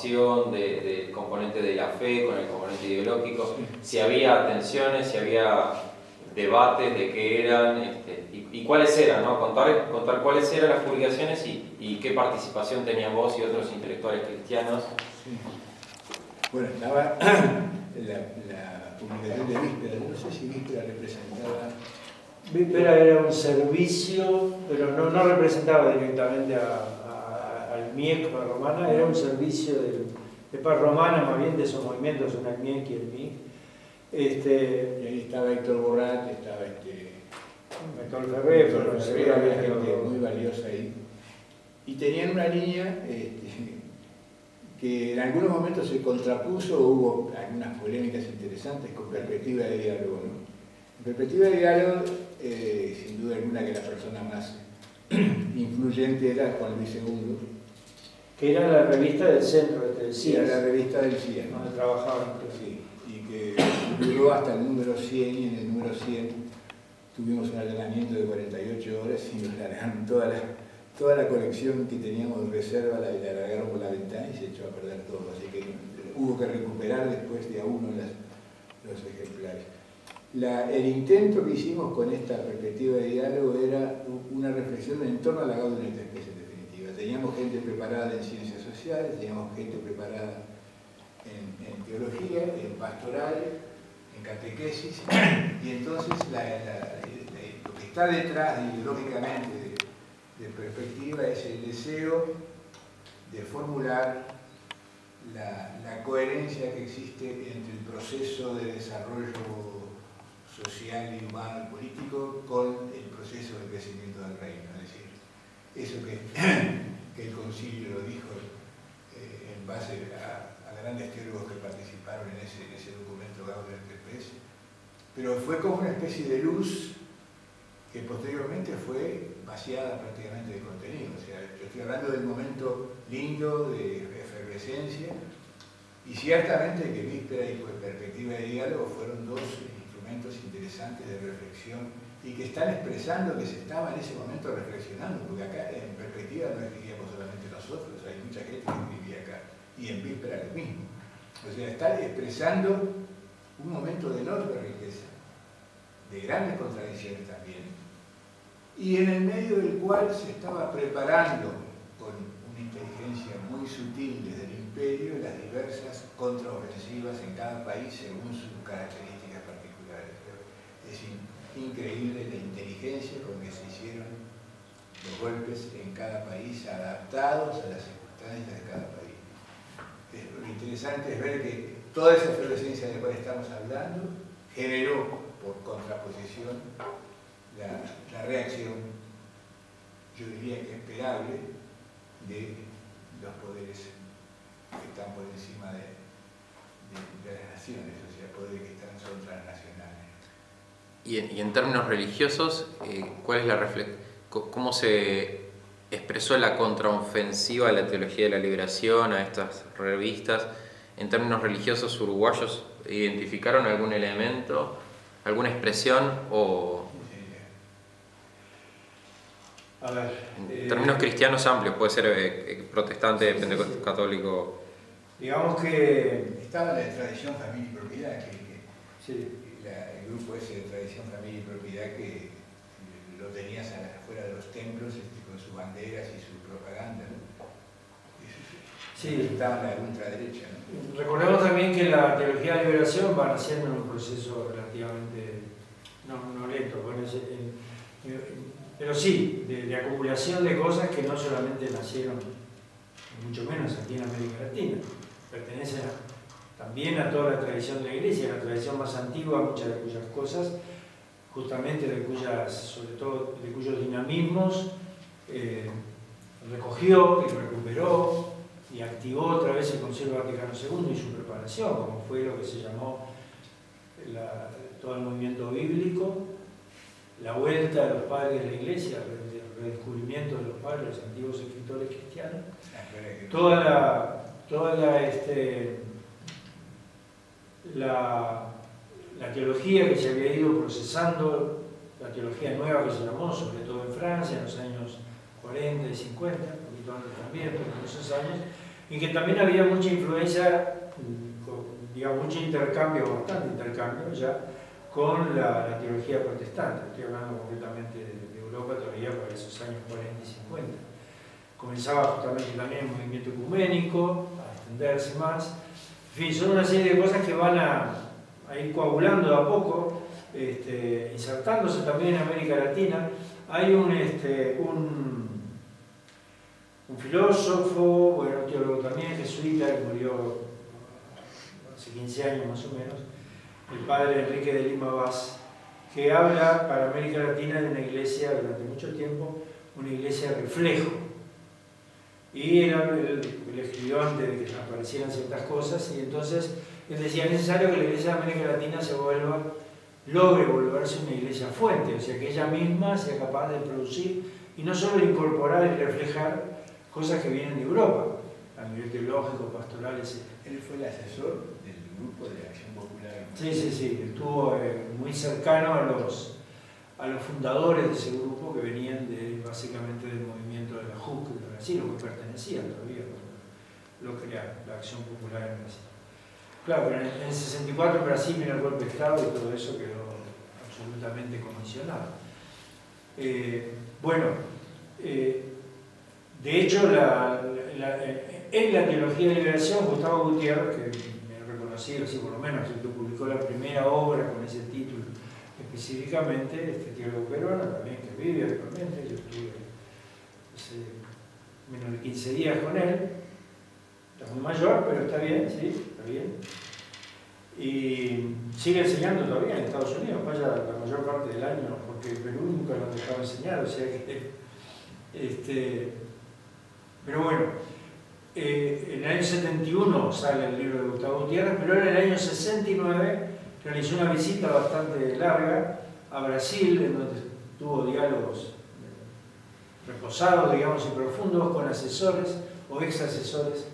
ecuación del componente de la fe con el componente ideológico, si había tensiones, si había debates de qué eran y cuáles eran, ¿no? Contar cuáles eran las publicaciones y qué participación tenían vos y otros intelectuales cristianos. Sí. Bueno, estaba la publicación de Víspera, no sé si Víspera representaba... Víspera era un servicio, pero no representaba directamente al MIEC Paz Romana, era un servicio de Paz Romana, más bien de esos movimientos, el MIEC y el MIEC. Y ahí estaba Héctor Borrat, estaba Héctor Ferrer, había gente muy valiosa ahí. Y tenían una línea que en algunos momentos se contrapuso, hubo algunas polémicas interesantes con Perspectiva de Diálogo, ¿no? En Perspectiva de Diálogo, sin duda alguna que la persona más influyente era Juan Luis II. Que era la revista del centro, te decía. Era la revista del CIA. Donde trabajaban. Sí, y que duró hasta el número 100, y en el número 100 tuvimos un allanamiento de 48 horas y nos largaron toda la colección que teníamos de reserva, la largaron por la ventana y se echó a perder todo. Así que hubo que recuperar después de a uno los ejemplares. El intento que hicimos con esta perspectiva de diálogo era una reflexión en torno a la Gaudium et Spes en definitiva. Teníamos gente preparada en ciencias sociales, teníamos gente preparada en teología, en pastoral, en catequesis, y entonces lo que está detrás ideológicamente de perspectiva es el deseo de formular la coherencia que existe entre el proceso de desarrollo social y humano y político con el proceso de crecimiento del reino. Es decir, eso que el concilio lo dijo en base a grandes teólogos que participaron en ese documento Gaudium et Spes, pero fue como una especie de luz que posteriormente fue vaciada prácticamente de contenido. O sea, yo estoy hablando del momento lindo de efervescencia, y ciertamente que Víspera y Perspectiva de Diálogo fueron dos instrumentos interesantes de reflexión y que están expresando que se estaba en ese momento reflexionando, porque acá en Perspectiva no escribíamos solamente nosotros, hay mucha gente que escribía acá, y en Víspera lo mismo. O sea, están expresando un momento de enorme riqueza, de grandes contradicciones también, y en el medio del cual se estaba preparando con una inteligencia muy sutil desde el imperio las diversas contraofensivas en cada país según sus características particulares. Es increíble la inteligencia con que se hicieron los golpes en cada país, adaptados a las circunstancias de cada país. Lo interesante es ver que toda esa efervescencia de la cual estamos hablando generó, por contraposición, la reacción, yo diría que esperable, de los poderes que están por encima de las naciones, o sea, poderes que son transnacionales. Y en términos religiosos, ¿cuál es cómo se expresó la contraofensiva a la teología de la liberación, a estas revistas? En términos religiosos uruguayos, ¿identificaron algún elemento, alguna expresión o...? A ver, en términos cristianos amplios, puede ser protestante, católico. Digamos que estaba la de tradición, familia y propiedad, sí. El grupo ese de tradición, familia y propiedad que lo tenías afuera de los templos con sus banderas y su propaganda, ¿no? Sí. Estaba la ultraderecha, ¿no? Recordemos también que la teología de la liberación va naciendo en un proceso relativamente no lento, pero sí, de acumulación de cosas que no solamente nacieron, mucho menos aquí en América Latina, pertenecen también a toda la tradición de la Iglesia, la tradición más antigua, muchas de cuyas cosas, justamente sobre todo de cuyos dinamismos, recogió y recuperó y activó otra vez el Concilio Vaticano II y su preparación, como fue lo que se llamó todo el movimiento bíblico, la vuelta de los padres de la Iglesia, el redescubrimiento de los padres, los antiguos escritores cristianos, la teología que se había ido procesando, la teología nueva que se llamó, sobre todo en Francia, en los años 40 y 50, un poquito antes también, pero en esos años, y que también había mucha influencia, digamos, mucho intercambio, bastante intercambio ya, con la teología protestante. Estoy hablando concretamente de Europa todavía para esos años 40 y 50. Comenzaba justamente también el movimiento ecuménico, a extenderse más. En fin, son una serie de cosas que van a ir coagulando de a poco, insertándose también en América Latina. Hay un filósofo, bueno, un teólogo también, jesuita, que murió hace 15 años más o menos, el padre Enrique de Lima Vaz, que habla para América Latina de una iglesia durante mucho tiempo, una iglesia reflejo. Y él escribió antes de que aparecieran ciertas cosas, y entonces él decía: es necesario que la iglesia de América Latina logre volverse una iglesia fuente, o sea, que ella misma sea capaz de producir y no solo incorporar y reflejar cosas que vienen de Europa, a nivel teológico, pastoral, etc. Él fue el asesor del grupo de Acción Popular. Sí, estuvo muy cercano a los fundadores de ese grupo, que venían básicamente del movimiento de la JUC de Brasil, o que pertenecían todavía cuando lo crearon, la Acción Popular en Brasil. Claro, pero en el 64 Brasil vino el golpe de Estado y todo eso quedó absolutamente condicionado. De hecho, en la teología de liberación, Gustavo Gutiérrez, que me reconocido, así por lo menos, el que publicó la primera obra con ese título específicamente, este teólogo peruano también, que vive actualmente, yo estuve hace menos de 15 días con él, está muy mayor, pero está bien, sí, está bien. Y sigue enseñando todavía en Estados Unidos, vaya la mayor parte del año, porque en Perú nunca lo han dejado enseñar, o sea que... pero bueno, en el año 71 sale el libro de Gustavo Gutiérrez, pero en el año 69 realizó una visita bastante larga a Brasil, en donde tuvo diálogos reposados, digamos, y profundos con asesores o ex asesores,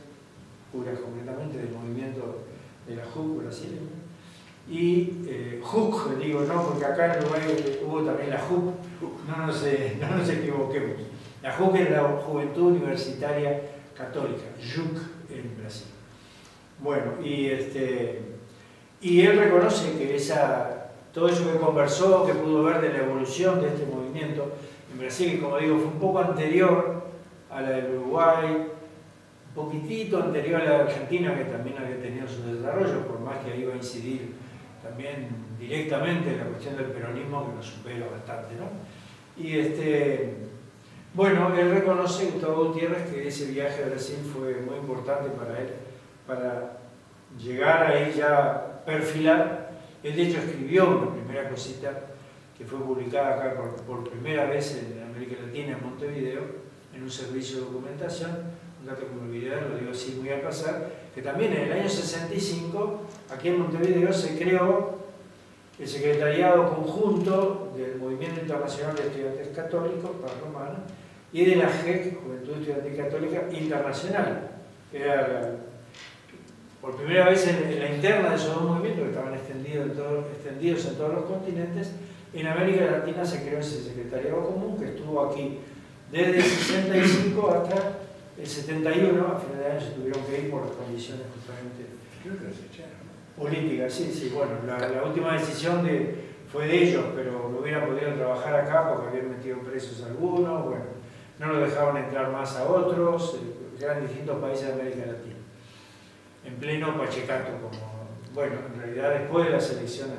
curas concretamente del movimiento de la JUC brasileña. Y JUC, digo, no, porque acá en Uruguay hubo también la JUC, no nos equivoquemos. La JUC es la Juventud Universitaria Católica, JUC en Brasil. Bueno, y él reconoce que todo eso que conversó, que pudo ver de la evolución de este movimiento en Brasil, que como digo fue un poco anterior a la del Uruguay, un poquitito anterior a la de Argentina, que también había tenido su desarrollo, por más que ahí iba a incidir también directamente en la cuestión del peronismo, que lo supera bastante, ¿no? Y bueno, él reconoce, Gustavo Gutiérrez, que ese viaje a Brasil fue muy importante para él, para llegar ahí ya perfilar. Él de hecho escribió una primera cosita que fue publicada acá por primera vez en América Latina, en Montevideo, en un servicio de documentación, un dato que me olvidé, lo digo así muy al pasar, que también en el año 65, aquí en Montevideo, se creó el Secretariado Conjunto del Movimiento Internacional de Estudiantes Católicos, Paz Romana, y de la JEC, Juventud Estudiantil Católica Internacional. Era por primera vez en la interna de esos dos movimientos, que estaban extendidos en todos los continentes. En América Latina se creó ese secretariado común, que estuvo aquí desde el 65 hasta el 71, a final de año se tuvieron que ir por las condiciones justamente políticas. Sí, bueno, la última decisión fue de ellos, pero no hubieran podido trabajar acá porque habían metido presos algunos, bueno, no los dejaban entrar más a otros, eran distintos países de América Latina. En pleno Pachecato, bueno, en realidad después de las elecciones,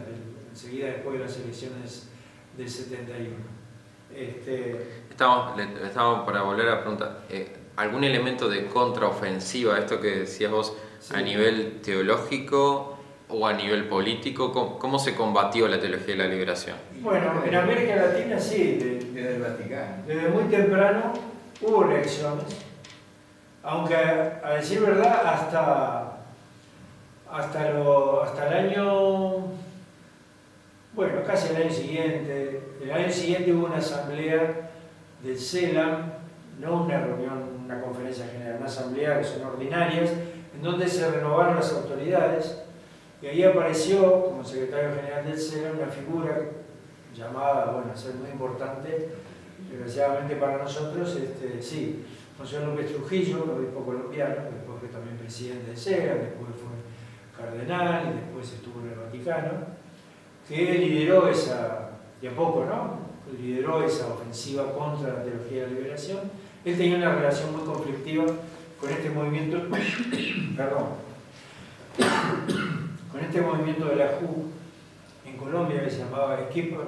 enseguida después de las elecciones del 71. Estamos para volver a la pregunta, ¿algún elemento de contraofensiva, esto que decías vos, sí, a nivel teológico o a nivel político? ¿Cómo se combatió la teología de la liberación? Bueno, en América Latina sí, desde el Vaticano. Desde muy temprano hubo reacciones, aunque a decir verdad hasta el año, bueno, casi el año siguiente. El año siguiente hubo una asamblea del CELAM, no una reunión, una conferencia general, una asamblea que son ordinarias, en donde se renovaron las autoridades, y ahí apareció como secretario general del CELAM una figura llamada, bueno, a ser muy importante, desgraciadamente para nosotros, sí, Monseñor López Trujillo, el obispo colombiano, después después fue también presidente de CELAM, después fue cardenal y después estuvo en el Vaticano, que lideró esa, de a poco, ¿no? Lideró esa ofensiva contra la teología de la liberación. Él tenía una relación muy conflictiva con este movimiento, perdón, con este movimiento de la JU en Colombia que se llamaba equipos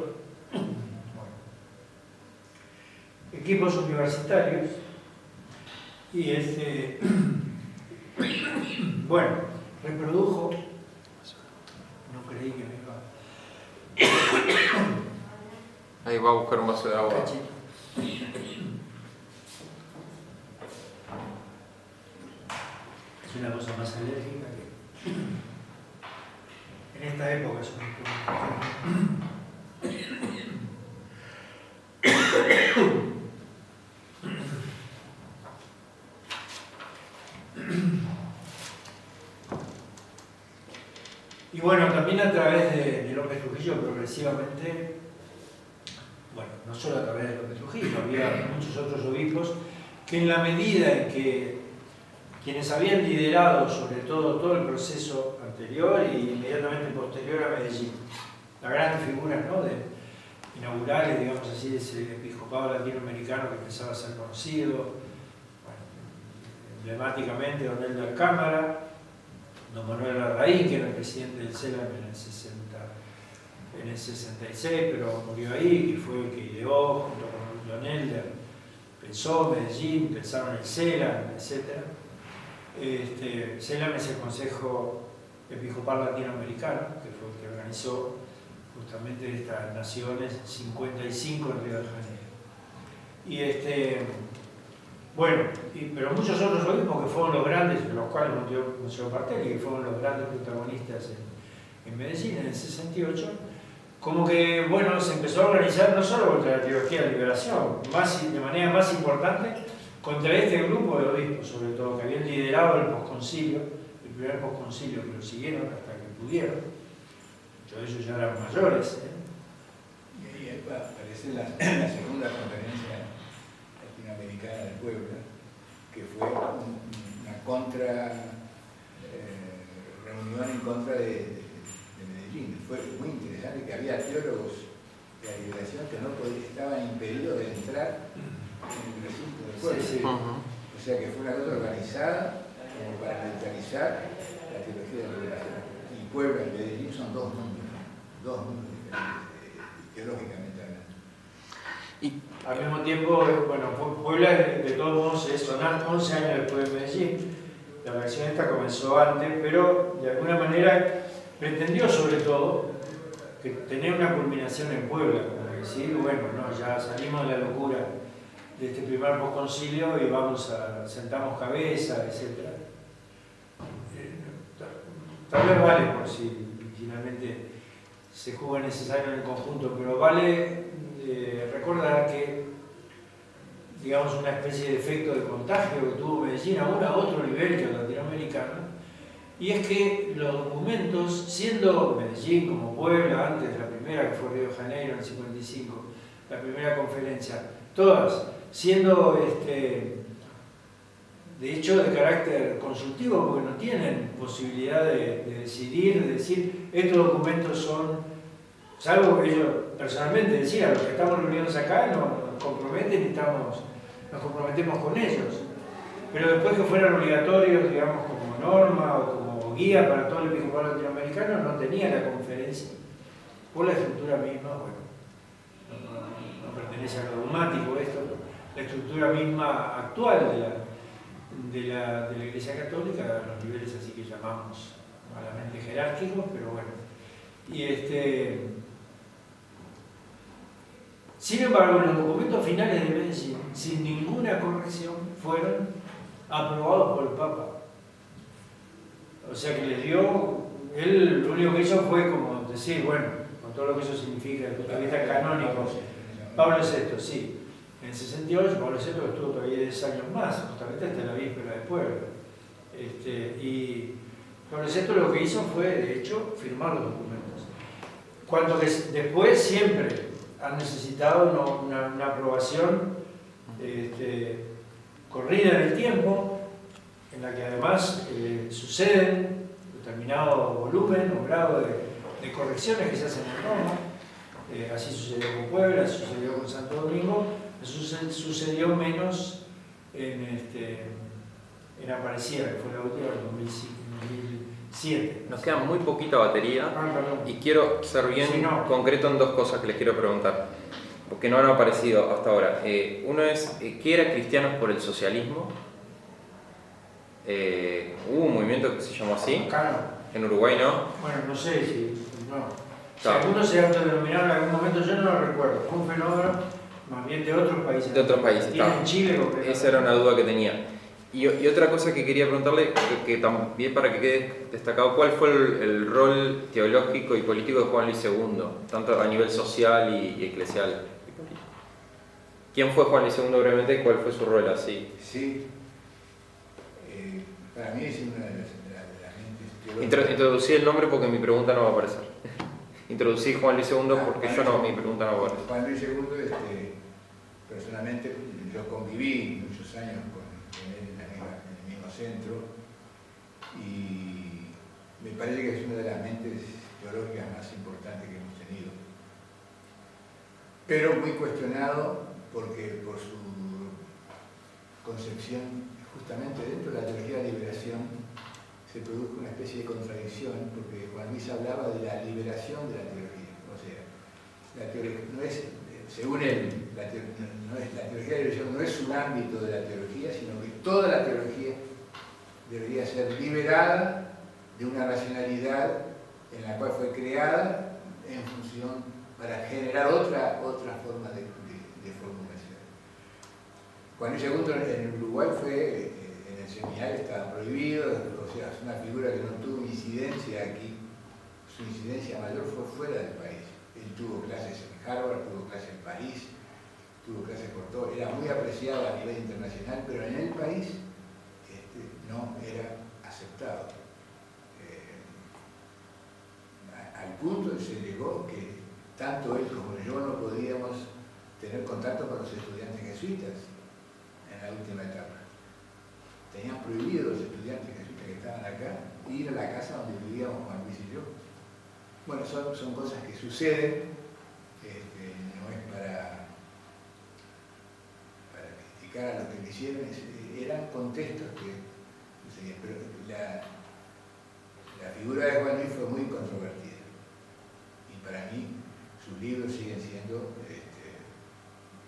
universitarios, y bueno, reprodujo, no creí que me iba. Ahí va a buscar un vaso de agua. Cachito. Es una cosa más alérgica que en esta época es Y bueno, también a través de López Trujillo progresivamente, bueno, no solo a través de López Trujillo, había muchos otros obispos que en la medida en que quienes habían liderado sobre todo el proceso anterior y inmediatamente posterior a Medellín, las grandes figuras, ¿no?, inaugurales, digamos así, de ese episcopado latinoamericano que empezaba a ser conocido, bueno, emblemáticamente don Elder Cámara, don Manuel Larraín, que era el presidente del CELAM en el 66, pero murió ahí, que fue el que ideó, junto con don Elder, pensó Medellín, pensaron el CELAM, etc. CELAM es el Consejo Episcopal Latinoamericano, que fue el que organizó justamente estas naciones 55 en Río de Janeiro. Bueno, pero muchos otros obispos que fueron los grandes, de los cuales Monseñor Bartelli, que fueron los grandes protagonistas en Medellín en el 68, como que, bueno, se empezó a organizar no solo contra la teología de la liberación, de manera más importante contra este grupo de obispos, sobre todo, que habían liderado el posconcilio, el primer posconcilio, que lo siguieron hasta que pudieron. Muchos de ellos ya eran mayores. Y ahí aparece la segunda conferencia latinoamericana del Puebla, que fue una reunión en contra de Medellín. Fue muy interesante que había teólogos de la liberación que estaban impedidos de entrar en el recinto del pueblo. Sí, sí. O sea que fue una cosa organizada como para neutralizar la teología de la liberación. Y Puebla y Medellín son dos mundos diferentes, teológicamente hablando. Y al mismo tiempo, bueno, Puebla de todos modos son 11 años después de Medellín. La reacción esta comenzó antes, pero de alguna manera pretendió sobre todo que tener una culminación en Puebla, como decir, bueno, no, ya salimos de la locura de este primer posconcilio y sentamos cabeza, etc. Tal vez vale por si finalmente se juzga necesario en el conjunto, pero vale recordar que, digamos, una especie de efecto de contagio que tuvo Medellín aún a otro nivel que el latinoamericano, y es que los documentos, siendo Medellín como Puebla, antes de la primera que fue Río de Janeiro en el 55, la primera conferencia, todas siendo de hecho de carácter consultivo, porque no tienen posibilidad de decidir, de decir estos documentos son, salvo que ellos personalmente decían, los que estamos reunidos acá nos comprometen y nos comprometemos con ellos, pero después que fueran obligatorios, digamos, como norma o como guía para todo el episcopado latinoamericano, no tenía la conferencia por la estructura misma. Bueno, no pertenece a lo dogmático esto, la estructura misma actual de la Iglesia Católica, los niveles así que llamamos malamente jerárquicos, pero bueno. Sin embargo, los documentos finales de Medellín, sin ninguna corrección, fueron aprobados por el Papa. O sea que les dio, él lo único que hizo fue como decir, bueno, con todo lo que eso significa desde el punto de vista canónico, Pablo VI, sí. En el 68, Pablo VI estuvo todavía 10 años más, justamente hasta la víspera de Puebla. Y Pablo VI lo que hizo fue, de hecho, firmar los documentos. Cuando después siempre han necesitado una aprobación corrida en el tiempo, en la que además suceden determinado volumen o grado de correcciones que se hacen en Roma. Así sucedió con Puebla, así sucedió con Santo Domingo, sucedió menos en Aparecida, que fue la última en 2007. Nos queda muy poquita batería Perdón. y quiero ser bien Sí, no. concreto en dos cosas que les quiero preguntar, porque no han aparecido hasta ahora. Uno es, ¿qué era Cristianos por el Socialismo? ¿Hubo un movimiento que se llamó así? Acá no. En Uruguay, ¿no? Bueno, no sé si no. Si Claro. algunos se autodenominaron en algún momento, yo no lo recuerdo. Fue un fenómeno más bien de otros países. De otros países, Tiene está. en Chile concretamente. Esa era una duda que tenía. Y otra cosa que quería preguntarle, que también para que quede destacado, ¿cuál fue el rol teológico y político de Juan Luis II, tanto a nivel social y eclesial? ¿Quién fue Juan Luis II brevemente y cuál fue su rol así? Sí, para mí es una de las mentes teológicas. Introducí el nombre porque mi pregunta no va a aparecer. Introducí Juan Luis II porque mi pregunta no va a aparecer. Juan Luis II, personalmente, yo conviví muchos años con él en el mismo centro y me parece que es una de las mentes teológicas más importantes que hemos tenido. Pero muy cuestionado porque por su concepción, justamente dentro de la teología de la liberación, se produjo una especie de contradicción, porque Juan Luis hablaba de la liberación de la teología. O sea, la teología no es, según él, la teología de la liberación no es un ámbito de la teología, sino que toda la teología debería ser liberada de una racionalidad en la cual fue creada en función para generar otra forma de formulación. Juan Luis II en Uruguay fue, en el seminario estaba prohibido, o sea, es una figura que no tuvo incidencia aquí, su incidencia mayor fue fuera del país. Él tuvo clases en Harvard, tuvo clases en París, tuvo clases por todo, era muy apreciado a nivel internacional, pero en el país no era aceptado. Al punto se llegó que tanto él como yo no podíamos tener contacto con los estudiantes jesuitas en la última etapa. Tenían prohibido los estudiantes jesuitas que estaban acá ir a la casa donde vivíamos Juan Luis y yo. Bueno, son cosas que suceden, no es para criticar a los que lo hicieron, eran contextos que sucedían, pero la figura de Juan Luis fue muy controvertida. Y para mí, sus libros siguen siendo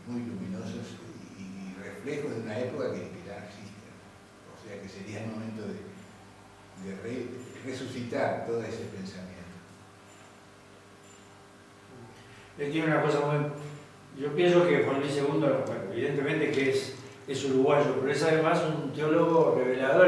muy luminosos y reflejos de una época que ya no existe. O sea que sería el momento de resucitar todo ese pensamiento. Él tiene una cosa muy... Yo pienso que Juan Luis II, bueno, evidentemente que es uruguayo, pero es además un teólogo revelador.